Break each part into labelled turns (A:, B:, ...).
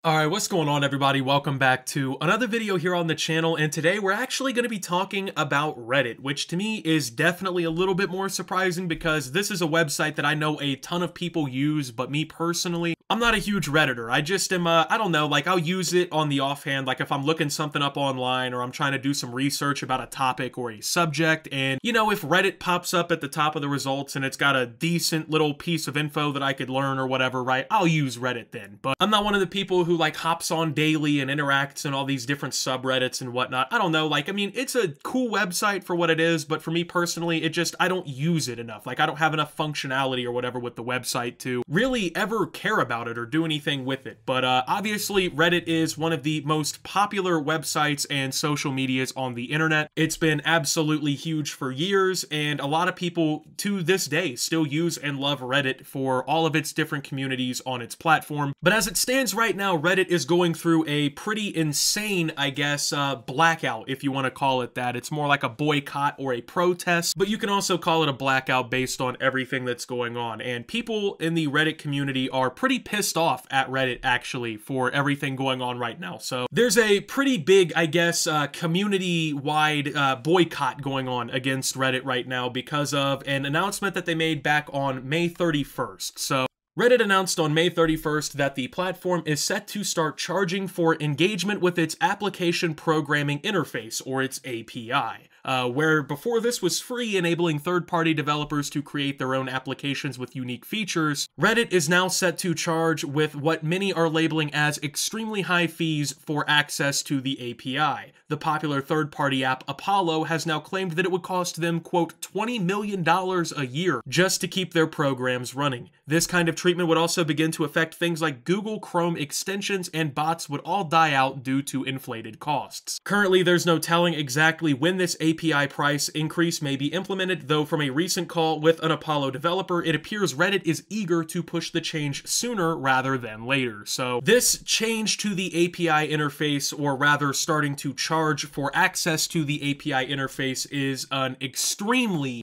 A: Alright, what's going on everybody? Welcome back to another video here on the channel, and today we're actually going to be talking about Reddit, which to me is definitely a little bit more surprising because this is a website that I know a ton of people use, but me personally, I'm not a huge Redditor. I just am, I don't know, like I'll use it on the offhand, like if I'm looking something up online or I'm trying to do some research about a topic or a subject, and you know, if Reddit pops up at the top of the results and it's got a decent little piece of info that I could learn or whatever, right, I'll use Reddit then. But I'm not one of the people who like hops on daily and interacts in all these different subreddits and whatnot. I don't know, like, I mean, it's a cool website for what it is, but for me personally, I don't use it enough. Like, I don't have enough functionality or whatever with the website to really ever care about it or do anything with it. But obviously, Reddit is one of the most popular websites and social medias on the internet. It's been absolutely huge for years, and a lot of people to this day still use and love Reddit for all of its different communities on its platform. But as it stands right now, Reddit is going through a pretty insane, I guess, blackout, if you want to call it that. It's more like a boycott or a protest, but you can also call it a blackout based on everything that's going on. And people in the Reddit community are pretty pissed off at Reddit, actually, for everything going on right now. So there's a pretty big, I guess, community-wide boycott going on against Reddit right now because of an announcement that they made back on May 31st. So Reddit announced on May 31st that the platform is set to start charging for engagement with its Application Programming Interface, or its API. Where before this was free, enabling third-party developers to create their own applications with unique features, Reddit is now set to charge with what many are labeling as extremely high fees for access to the API. The popular third-party app Apollo has now claimed that it would cost them, quote, $20 million a year just to keep their programs running. This kind of treatment would also begin to affect things like Google Chrome extensions, and bots would all die out due to inflated costs. Currently, there's no telling exactly when this API price increase may be implemented, though from a recent call with an Apollo developer, it appears Reddit is eager to push the change sooner rather than later. So this change to the API interface, or rather starting to charge for access to the API interface, is an extremely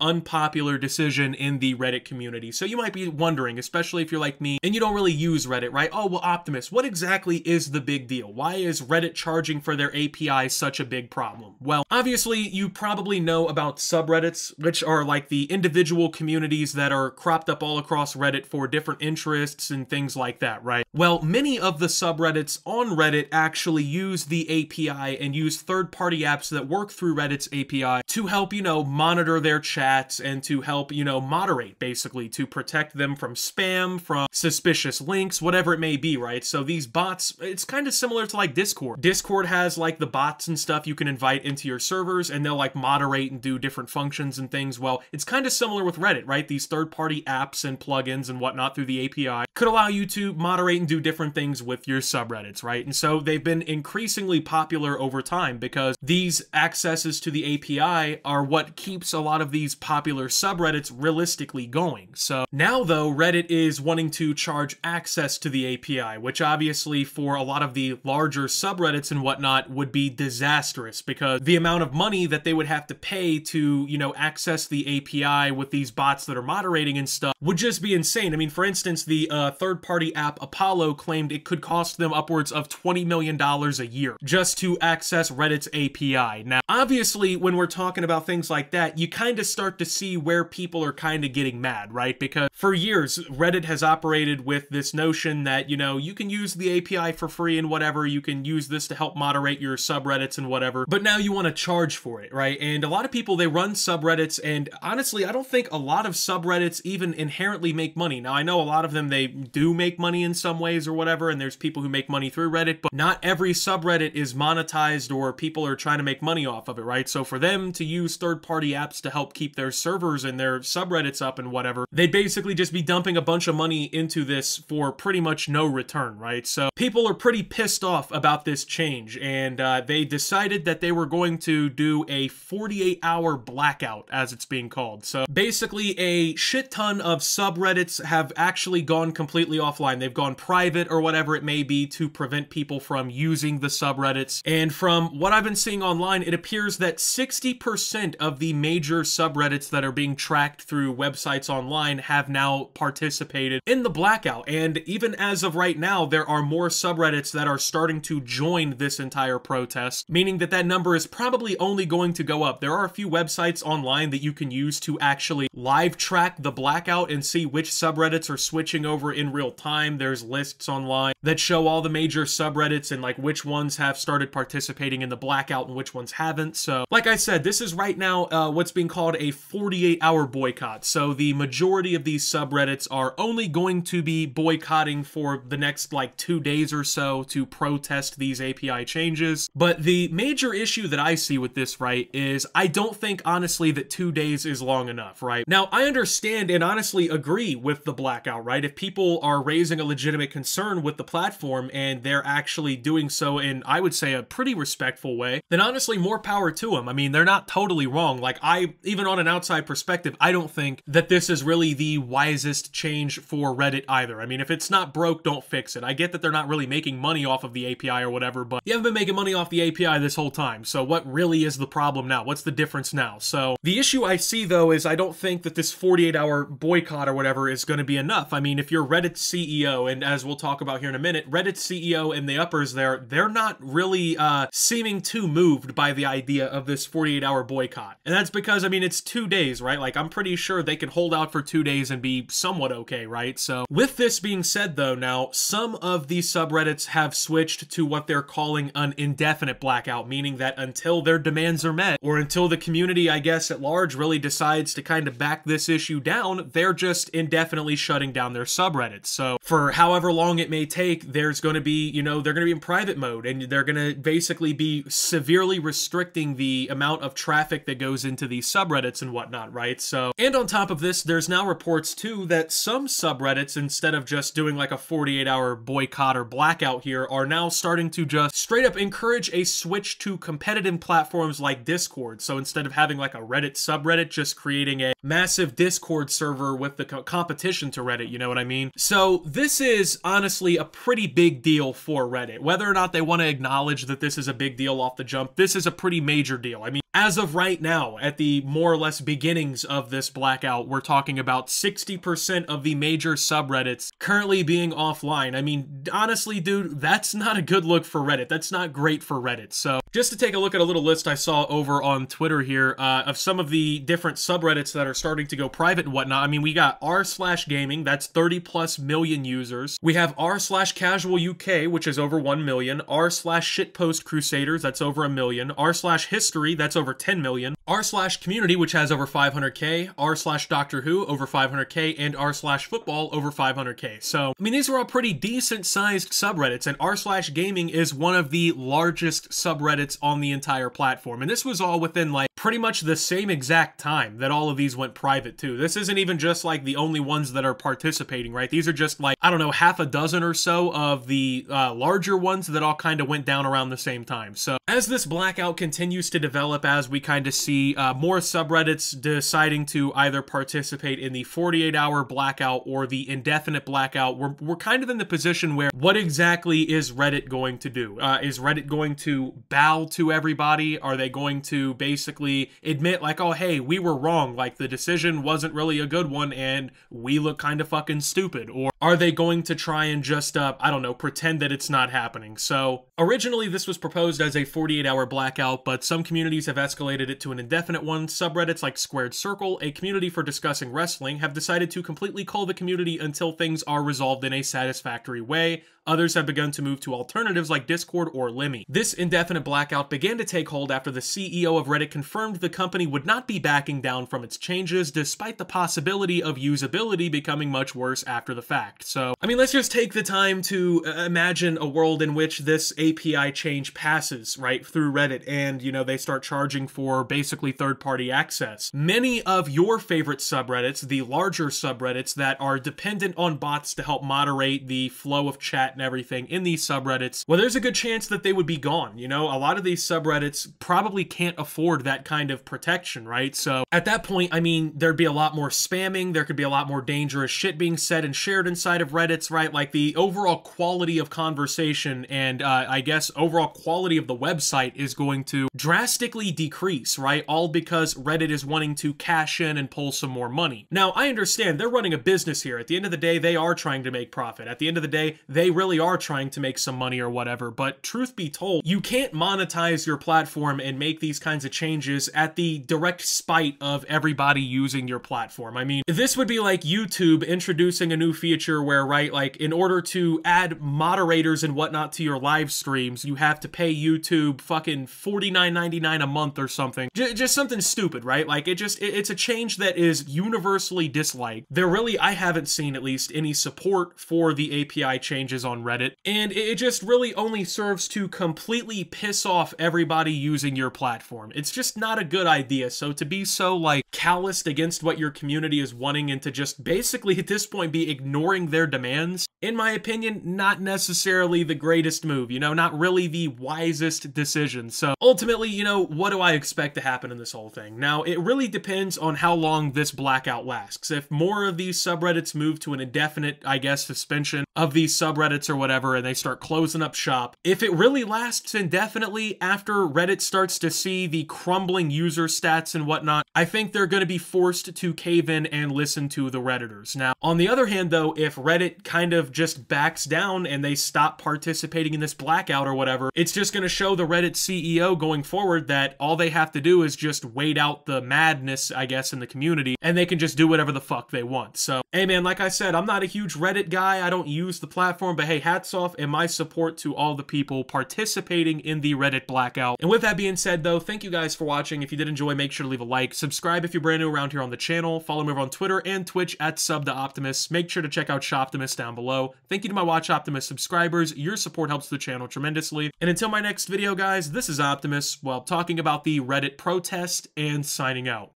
A: unpopular decision in the Reddit community. So you might be wondering, especially if you're like me and you don't really use Reddit, right? Oh, well, Optimus, what exactly is the big deal? Why is Reddit charging for their API such a big problem? Well, obviously, you probably know about subreddits, which are like the individual communities that are cropped up all across Reddit for different interests and things like that, right? Well, many of the subreddits on Reddit actually use the API and use third-party apps that work through Reddit's API to help, you know, monitor their chats and to help, you know, moderate, basically, to protect them from spam, from suspicious links, whatever it may be, right? So these bots, it's kind of similar to like Discord. Discord has like the bots and stuff you can invite into your servers, and they'll like moderate and do different functions and things. Well, it's kind of similar with Reddit, right? These third-party apps and plugins and whatnot through the API could allow you to moderate and do different things with your subreddits, right? And so they've been increasingly popular over time because these accesses to the API are what keeps a lot of these popular subreddits realistically going. So now though, Reddit is wanting to charge access to the API, which obviously for a lot of the larger subreddits and whatnot would be disastrous because the amount of money that they would have to pay to, you know, access the API with these bots that are moderating and stuff would just be insane. I mean, for instance, the third-party app Apollo claimed it could cost them upwards of $20 million a year just to access Reddit's API. Now, obviously, when we're talking about things like that, you kind of start to see where people are kind of getting mad, right? Because for years, Reddit has operated with this notion that, you know, you can use the API for free and whatever, you can use this to help moderate your subreddits and whatever, but now you want to charge for it, right? And a lot of people, they run subreddits, and honestly, I don't think a lot of subreddits even inherently make money. Now, I know a lot of them, they do make money in some ways or whatever, and there's people who make money through Reddit, but not every subreddit is monetized or people are trying to make money off of it, right? So for them to use third-party apps to help keep their servers and their subreddits up and whatever, they'd basically just be dumping a bunch of money into this for pretty much no return, right? So people are pretty pissed off about this change, and they decided stated that they were going to do a 48-hour blackout, as it's being called. So basically a shit ton of subreddits have actually gone completely offline. They've gone private or whatever it may be to prevent people from using the subreddits. And from what I've been seeing online, it appears that 60% of the major subreddits that are being tracked through websites online have now participated in the blackout. And even as of right now, there are more subreddits that are starting to join this entire protest, meaning that that number is probably only going to go up. There are a few websites online that you can use to actually live track the blackout and see which subreddits are switching over in real time. There's lists online that show all the major subreddits and like which ones have started participating in the blackout and which ones haven't. So like I said, this is right now what's being called a 48-hour boycott. So the majority of these subreddits are only going to be boycotting for the next like 2 days or so to protest these API changes. But the major issue that I see with this, right, is I don't think honestly that 2 days is long enough, right? Now, I understand and honestly agree with the blackout, right? If people are raising a legitimate concern with the platform and they're actually doing so in, I would say, a pretty respectful way, then honestly, more power to them. I mean, they're not totally wrong. Like, even on an outside perspective, I don't think that this is really the wisest change for Reddit either. I mean, if it's not broke, don't fix it. I get that they're not really making money off of the API or whatever, but you haven't been making money off the API this whole time. So what really is the problem now? What's the difference now? So the issue I see though is I don't think that this 48-hour boycott or whatever is going to be enough. I mean, if you're Reddit's CEO, and as we'll talk about here in a minute, Reddit's CEO and the uppers there, they're not really seeming too moved by the idea of this 48-hour boycott. And that's because, I mean, it's 2 days, right? Like, I'm pretty sure they can hold out for 2 days and be somewhat okay, right? So with this being said though, now some of these subreddits have switched to what they're calling an indefinite blackout, meaning that until their demands are met, or until the community, I guess, at large really decides to kind of back this issue down, they're just indefinitely shutting down their subreddits. So for however long it may take, there's going to be, you know, they're going to be in private mode, and they're going to basically be severely restricting the amount of traffic that goes into these subreddits and whatnot, right? So, and on top of this, there's now reports too that some subreddits, instead of just doing like a 48-hour boycott or blackout here, are now starting to just straight up encourage a switch to competitive platforms like Discord. So instead of having like a Reddit subreddit, just creating a massive Discord server with the competition to Reddit, you know what I mean? So this is honestly a pretty big deal for Reddit. Whether or not they want to acknowledge that this is a big deal off the jump, this is a pretty major deal. I mean, as of right now, at the more or less beginnings of this blackout, we're talking about 60% of the major subreddits currently being offline. I mean, honestly, dude, that's not a good look for Reddit. That's not great for Reddit. So just to take a look at a little list I saw over on Twitter here of some of the different subreddits that are starting to go private and whatnot. I mean, we got r/gaming, that's 30+ million users. We have r/casual UK, which is over 1 million. r/shitpost crusaders, that's over 1 million. r/history, that's over 10 million. r/community, which has over 500k. r/Doctor Who, over 500k. And r/football, over 500k. So, I mean, these are all pretty decent sized subreddits, and r/gaming is one of the largest subreddits on the entire platform. And this was all within like pretty much the same exact time that all of these went private too. This isn't even just like the only ones that are participating, right? These are just like, I don't know, half a dozen or so of the larger ones that all kind of went down around the same time. So as this blackout continues to develop, as we kind of see more subreddits deciding to either participate in the 48-hour blackout or the indefinite blackout, we're kind of in the position where what exactly is Reddit going to do? Is Reddit going to bow to everybody? Are they going to basically admit like, oh, hey, we were wrong, like the decision wasn't really a good one and we look kind of fucking stupid? Or are they going to try and just, I don't know, pretend that it's not happening? So originally this was proposed as a 48-hour blackout, but some communities have escalated it to an indefinite one. Subreddits like Squared Circle, a community for discussing wrestling, have decided to completely cull the community until things are resolved in a satisfactory way. Others have begun to move to alternatives like Discord or Limmy. This indefinite blackout began to take hold after the CEO of Reddit confirmed the company would not be backing down from its changes, despite the possibility of usability becoming much worse after the fact. So, I mean, let's just take the time to imagine a world in which this API change passes, right, through Reddit, and, you know, they start charging charging for basically third-party access. Many of your favorite subreddits, the larger subreddits that are dependent on bots to help moderate the flow of chat and everything in these subreddits, well, there's a good chance that they would be gone. You know, a lot of these subreddits probably can't afford that kind of protection, right? So at that point, I mean, there'd be a lot more spamming, there could be a lot more dangerous shit being said and shared inside of Reddits, right? Like the overall quality of conversation and I guess overall quality of the website is going to drastically decrease, right? All because Reddit is wanting to cash in and pull some more money. Now, I understand they're running a business here. At the end of the day, they are trying to make profit. At the end of the day, they really are trying to make some money or whatever, but truth be told, you can't monetize your platform and make these kinds of changes at the direct spite of everybody using your platform. I mean, this would be like YouTube introducing a new feature where, right, like in order to add moderators and whatnot to your live streams, you have to pay YouTube fucking $49.99 a month or something. Just something stupid, right? Like it's a change that is universally disliked. There really, I haven't seen at least any support for the API changes on Reddit, and it just really only serves to completely piss off everybody using your platform. It's just not a good idea. So to be so like calloused against what your community is wanting and to just basically at this point be ignoring their demands, in my opinion, not necessarily the greatest move, you know, not really the wisest decision. So ultimately, you know, what do I expect to happen in this whole thing? Now, it really depends on how long this blackout lasts. If more of these subreddits move to an indefinite, I guess, suspension of these subreddits or whatever, and they start closing up shop, if it really lasts indefinitely after Reddit starts to see the crumbling user stats and whatnot, I think they're going to be forced to cave in and listen to the Redditors. Now, on the other hand, though, if Reddit kind of just backs down and they stop participating in this blackout or whatever, it's just going to show the Reddit CEO going forward that all they have to do is just wait out the madness, I guess, in the community, and they can just do whatever the fuck they want. So, hey man, like I said, I'm not a huge Reddit guy, I don't use the platform, but hey, hats off and my support to all the people participating in the Reddit blackout. And with that being said, though, thank you guys for watching. If you did enjoy, make sure to leave a like, subscribe if you're brand new around here on the channel, follow me over on Twitter and Twitch at @SubTheOptimus. Make sure to check out Shoptimus down below. Thank you to my Watch Optimus subscribers. Your support helps the channel tremendously. And until my next video, guys, this is Optimus, while talking about the Reddit protest and signing out.